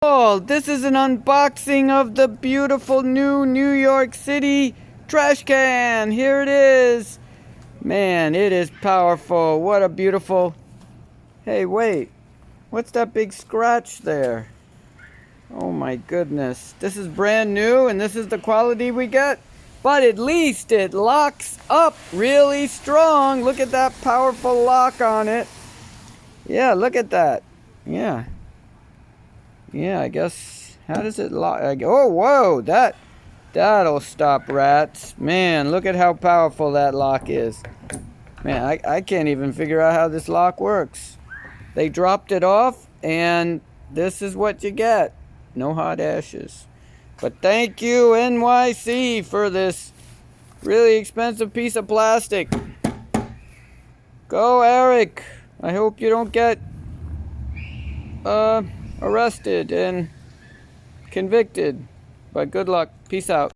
Oh, this is an unboxing of the beautiful new New York City trash can. Here it is. Man, it is powerful. What a beautiful... Hey, wait. What's that big scratch there? Oh my goodness. This is brand new and this is the quality we get. But at least it locks up really strong. Look at that powerful lock on it. Yeah, look at that. Yeah. Yeah, I guess, how does it lock? Oh, whoa, that'll stop rats. Man, look at how powerful that lock is. Man, I can't even figure out how this lock works. They dropped it off, and this is what you get. No hot ashes. But thank you, NYC, for this really expensive piece of plastic. Go, Eric. I hope you don't get arrested and convicted. But good luck. Peace out.